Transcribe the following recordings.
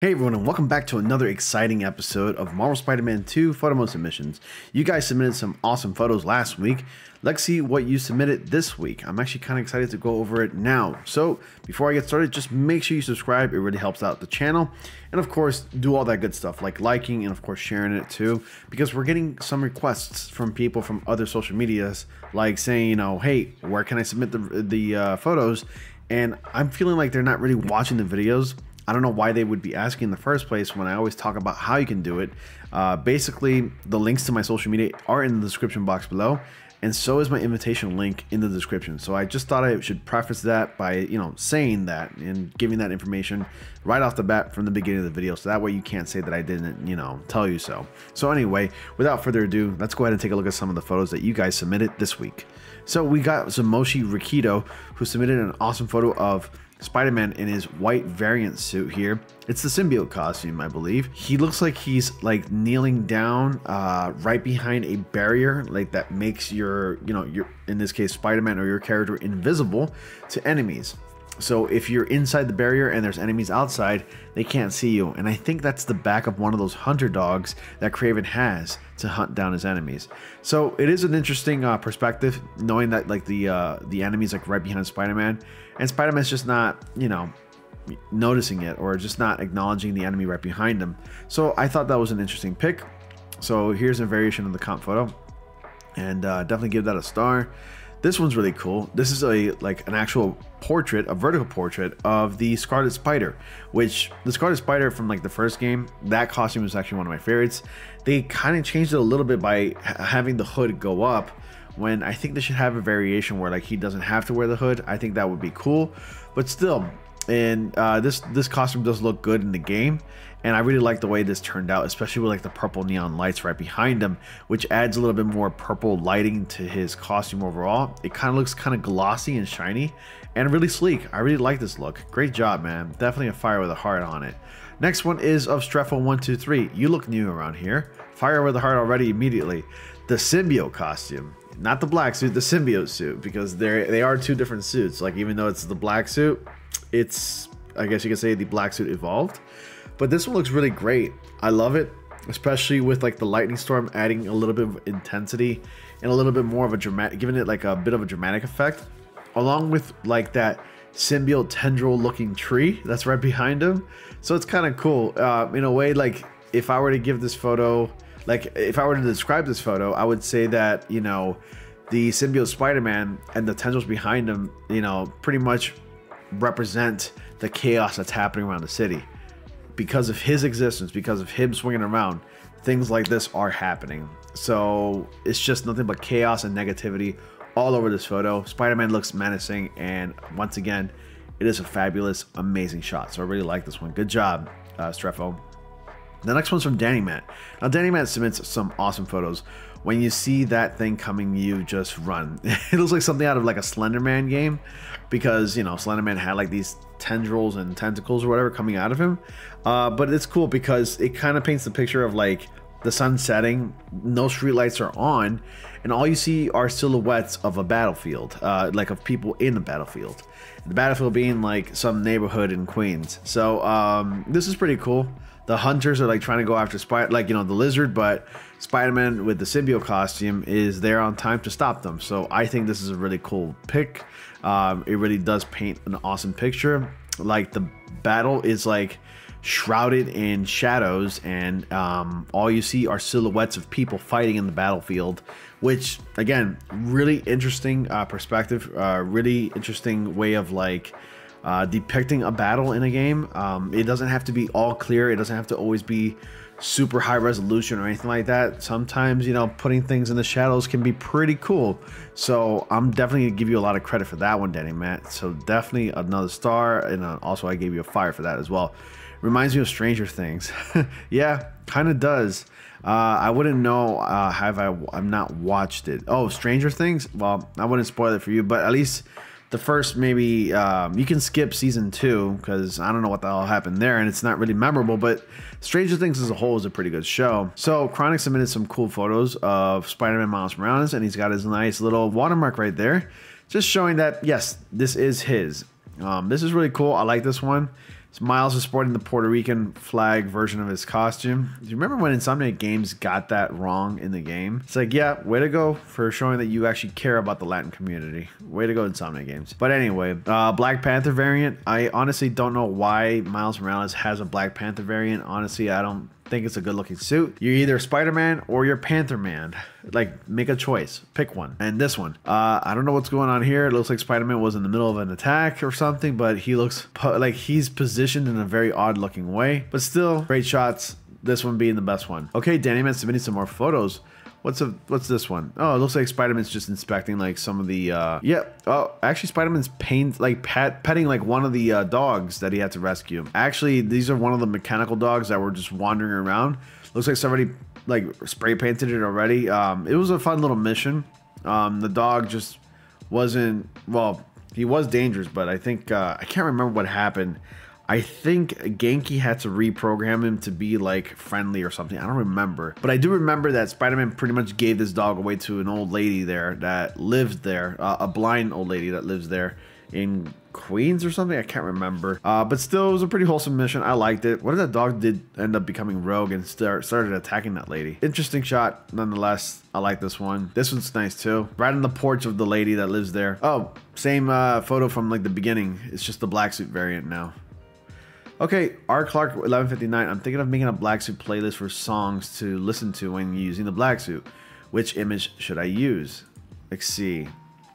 Hey everyone, and welcome back to another exciting episode of Marvel Spider-Man 2 photo mode submissions. You guys submitted some awesome photos last week. Let's see what you submitted this week. I'm actually kind of excited to go over it now. So before I get started, just make sure you subscribe. It really helps out the channel. And of course, do all that good stuff like liking and of course sharing it too, because we're getting some requests from people from other social medias like saying, you know, hey, where can I submit the photos? And I'm feeling like they're not really watching the videos. I don't know why they would be asking in the first place when I always talk about how you can do it. Basically, the links to my social media are in the description box below, and so is my invitation link in the description. So I just thought I should preface that by, you know, saying that and giving that information right off the bat from the beginning of the video, so that way you can't say that I didn't, you know, tell you so. So anyway, without further ado, let's go ahead and take a look at some of the photos that you guys submitted this week. So we got Zamoshi Rikido, who submitted an awesome photo of Spider-Man in his white variant suit here. It's the symbiote costume, I believe. He looks like he's like kneeling down right behind a barrier, like that makes your, you know, your, in this case, Spider-Man or your character invisible to enemies. So if you're inside the barrier and there's enemies outside, they can't see you. And I think that's the back of one of those hunter dogs that Kraven has to hunt down his enemies. So it is an interesting perspective, knowing that like the enemy's like right behind Spider-Man, and Spider-Man's just not, you know, noticing it or just not acknowledging the enemy right behind him. So I thought that was an interesting pick. So here's a variation of the comp photo, and definitely give that a star. This one's really cool. This is like an actual portrait, a vertical portrait of the Scarlet Spider, which the Scarlet Spider from like the first game, that costume is actually one of my favorites. They kind of changed it a little bit by having the hood go up, when I think they should have a variation where like he doesn't have to wear the hood. I think that would be cool, but still, and this costume does look good in the game, and I really like the way this turned out, especially with like the purple neon lights right behind him, which adds a little bit more purple lighting to his costume overall. It kind of looks kind of glossy and shiny and really sleek. I really like this look. Great job, man. Definitely a fire with a heart on it. Next one is of Streffo123. You look new around here. Fire with a heart already immediately. The symbiote costume. Not the black suit, the symbiote suit, because they are two different suits. Like, even though it's the black suit, it's, I guess you could say, the black suit evolved. But this one looks really great. I love it, especially with like the lightning storm adding a little bit of intensity and a little bit more of a dramatic, giving it like a bit of a dramatic effect, along with like that symbiote tendril looking tree that's right behind him. So it's kind of cool in a way. Like, if I were to give this photo, like if I were to describe this photo, I would say that, you know, the symbiote Spider-Man and the tendrils behind him, you know, pretty much represent the chaos that's happening around the city. Because of his existence, because of him swinging around, things like this are happening. So it's just nothing but chaos and negativity all over this photo. Spider-Man looks menacing, and once again, it is a fabulous, amazing shot. So I really like this one. Good job, Streffo. The next one's from Danny Matt. Now, Danny Matt submits some awesome photos. When you see that thing coming, you just run. It looks like something out of like a Slender Man game, because, you know, Slender Man had like these tendrils and tentacles or whatever coming out of him. But it's cool because it kind of paints the picture of like the sun setting, no street lights are on, and all you see are silhouettes of a battlefield, like of people in the battlefield. The battlefield being like some neighborhood in Queens. So this is pretty cool. The hunters are like trying to go after the lizard, but Spider-Man with the symbiote costume is there on time to stop them. So I think this is a really cool pick. It really does paint an awesome picture. Like, the battle is like shrouded in shadows, and all you see are silhouettes of people fighting in the battlefield, which, again, really interesting perspective, really interesting way of like depicting a battle in a game. It doesn't have to be all clear. It doesn't have to always be super high resolution or anything like that. Sometimes, you know, putting things in the shadows can be pretty cool. So I'm definitely gonna give you a lot of credit for that one, Danny Matt. So definitely another star, and also I gave you a fire for that as well. Reminds me of Stranger Things. Yeah, kind of does. I wouldn't know, I've not watched it. Oh, Stranger Things? Well, I wouldn't spoil it for you, but at least the first, maybe you can skip season 2, because I don't know what the hell happened there, and it's not really memorable. But Stranger Things as a whole is a pretty good show. So Chronic submitted some cool photos of Spider-Man Miles Morales, and he's got his nice little watermark right there, just showing that yes, this is his. This is really cool. I like this one. Miles is sporting the Puerto Rican flag version of his costume. Do you remember when Insomniac Games got that wrong in the game? It's like, yeah, way to go for showing that you actually care about the Latin community. Way to go, Insomniac Games. But anyway, Black Panther variant. I honestly don't know why Miles Morales has a Black Panther variant. Honestly, I don't think it's a good looking suit. You're either Spider-Man or you're Panther Man. Like, make a choice, pick one. And this one, I don't know what's going on here. It looks like Spider-Man was in the middle of an attack or something, but he looks like he's positioned in a very odd looking way, but still great shots. This one being the best one. Okay, Danny Man submitting some more photos. What's this one? Oh, it looks like Spider-Man's just inspecting like some of the yeah. Oh, actually Spider-Man's petting like one of the dogs that he had to rescue. Actually, these are one of the mechanical dogs that were just wandering around. Looks like somebody like spray painted it already. It was a fun little mission. The dog just wasn't, well, he was dangerous, but I think I can't remember what happened. I think Genki had to reprogram him to be like friendly or something. I don't remember. But I do remember that Spider-Man pretty much gave this dog away to an old lady there that lived there. A blind old lady that lives there in Queens or something. I can't remember. But still, it was a pretty wholesome mission. I liked it. What if that dog did end up becoming rogue and started attacking that lady? Interesting shot nonetheless. I like this one. This one's nice too. Right on the porch of the lady that lives there. Oh, same photo from like the beginning. It's just the black suit variant now. Okay, R. Clark 1159. I'm thinking of making a black suit playlist for songs to listen to when using the black suit. Which image should I use? Let's see.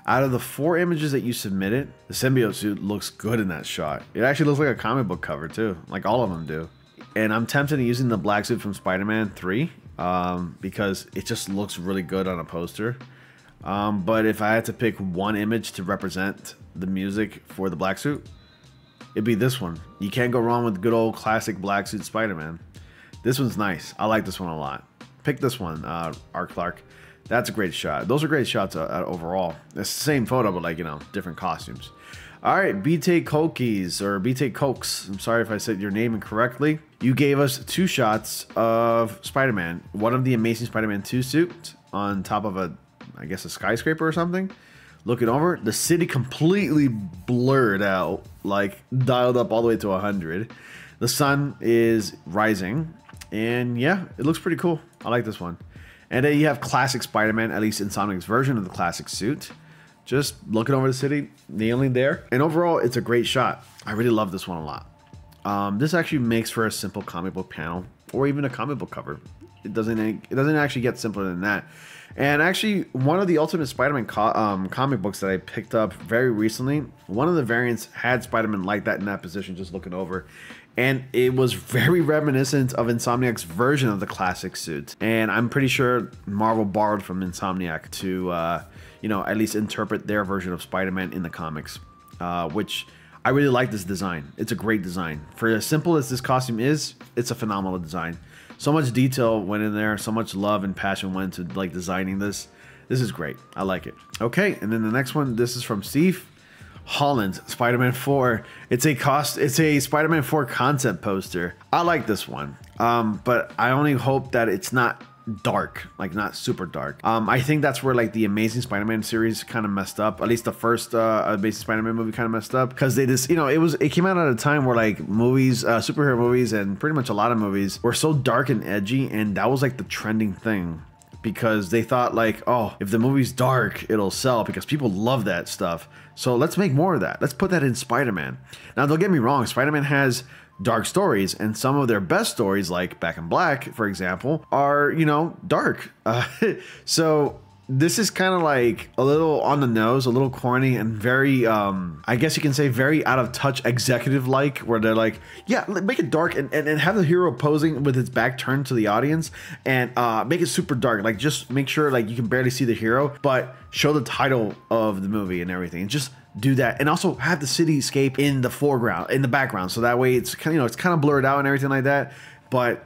Out of the 4 images that you submitted, the symbiote suit looks good in that shot. It actually looks like a comic book cover too, like all of them do. And I'm tempted to using the black suit from Spider-Man 3 because it just looks really good on a poster. But if I had to pick one image to represent the music for the black suit, it'd be this one. You can't go wrong with good old classic black suit Spider-Man. This one's nice. I like this one a lot. Pick this one, R. Clark. That's a great shot. Those are great shots overall. It's the same photo, but like, you know, different costumes. All right, BT Kokis or BT Cokes. I'm sorry if I said your name incorrectly. You gave us 2 shots of Spider-Man. One of the Amazing Spider-Man 2 suit on top of a, I guess, a skyscraper or something. Looking over, the city completely blurred out, like dialed up all the way to 100. The sun is rising, and yeah, it looks pretty cool. I like this one. And then you have classic Spider-Man, at least Insomniac's version of the classic suit. Just looking over the city, kneeling there. And overall, it's a great shot. I really love this one a lot. This actually makes for a simple comic book panel, or even a comic book cover. It doesn't actually get simpler than that. And actually, one of the Ultimate Spider-Man comic books that I picked up very recently, one of the variants had Spider-Man like that in that position, just looking over. And it was very reminiscent of Insomniac's version of the classic suit. And I'm pretty sure Marvel borrowed from Insomniac to, you know, at least interpret their version of Spider-Man in the comics, which I really like this design. It's a great design. For as simple as this costume is, it's a phenomenal design. So much detail went in there, so much love and passion went into like designing this. This is great. I like it. Okay, and then the next one, this is from Steve Holland, Spider-Man 4. It's a Spider-Man 4 concept poster. I like this one. But I only hope that it's not dark, like not super dark. I think that's where like the Amazing Spider-Man series kind of messed up. At least the first Amazing Spider-Man movie kind of messed up because they just, you know, it came out at a time where like movies, superhero movies, and pretty much a lot of movies were so dark and edgy, and that was like the trending thing. Because they thought like, oh, if the movie's dark, it'll sell because people love that stuff. So let's make more of that. Let's put that in Spider-Man. Now, don't get me wrong. Spider-Man has dark stories, and some of their best stories, like Back in Black, for example, are, you know, dark. So this is kind of like a little on the nose, a little corny, and very, I guess you can say very out of touch executive-like, where they're like, yeah, make it dark and have the hero posing with his back turned to the audience and make it super dark. Like, just make sure like you can barely see the hero, but show the title of the movie and everything. And just do that, and also have the cityscape in the foreground, in the background, so that way it's kind of, you know, it's kind of blurred out and everything like that. But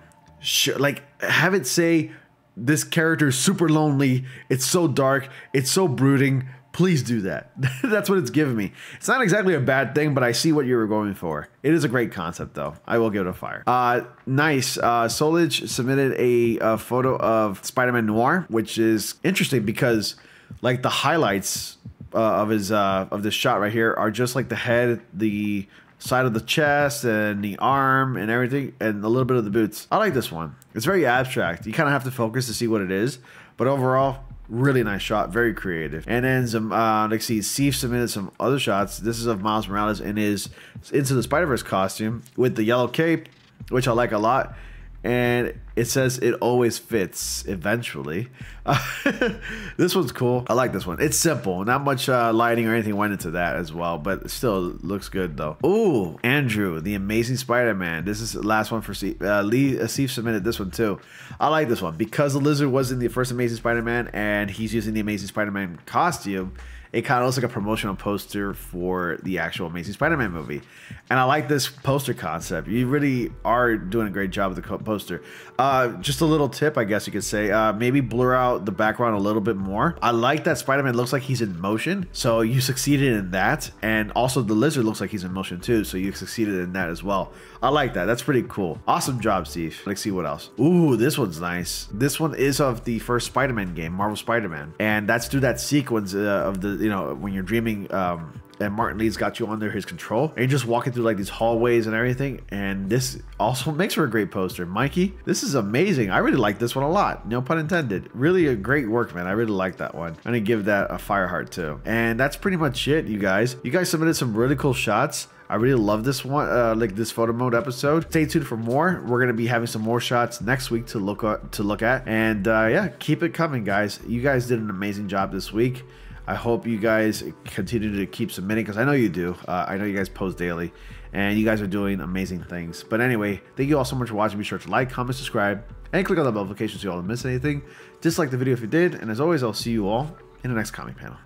like have it say, this character is super lonely, it's so dark, it's so brooding. Please do that. That's what it's giving me. It's not exactly a bad thing, but I see what you were going for. It is a great concept, though. I will give it a fire. Nice. Solage submitted a photo of Spider-Man Noir, which is interesting because, like, the highlights of this shot right here are just like the head, the side of the chest, and the arm and everything, and a little bit of the boots. I like this one. It's very abstract. You kind of have to focus to see what it is, but overall, really nice shot, very creative. And then some, let's see, Steve submitted some other shots. This is of Miles Morales in his Into the Spider-Verse costume with the yellow cape, which I like a lot. And it says it always fits eventually. This one's cool. I like this one. It's simple. Not much lighting or anything went into that as well, but it still looks good though. Ooh, Andrew, the Amazing Spider-Man. This is the last one for Steve. Steve submitted this one too. I like this one because the Lizard was in the first Amazing Spider-Man and he's using the Amazing Spider-Man costume. It kind of looks like a promotional poster for the actual Amazing Spider-Man movie. And I like this poster concept. You really are doing a great job with the poster. Just a little tip, I guess you could say. Maybe blur out the background a little bit more. I like that Spider-Man looks like he's in motion. So you succeeded in that. And also the Lizard looks like he's in motion too. So you succeeded in that as well. I like that. That's pretty cool. Awesome job, Steve. Let's see what else. Ooh, this one's nice. This one is of the first Spider-Man game, Marvel Spider-Man. And that's through that sequence of the, you know, when you're dreaming, and Martin Lee's got you under his control, and you're just walking through like these hallways and everything. And this also makes for a great poster. Mikey, this is amazing. I really like this one a lot. No pun intended. Really a great work, man. I really like that one. I'm gonna give that a fire heart too. And that's pretty much it, you guys. You guys submitted some really cool shots. I really love this one, like this photo mode episode. Stay tuned for more. We're gonna be having some more shots next week to look at. And yeah, keep it coming, guys. You guys did an amazing job this week. I hope you guys continue to keep submitting because I know you do. I know you guys post daily and you guys are doing amazing things. But anyway, thank you all so much for watching. Be sure to like, comment, subscribe, and click on the bell notification so you all don't miss anything. Dislike the video if you did. And as always, I'll see you all in the next comic panel.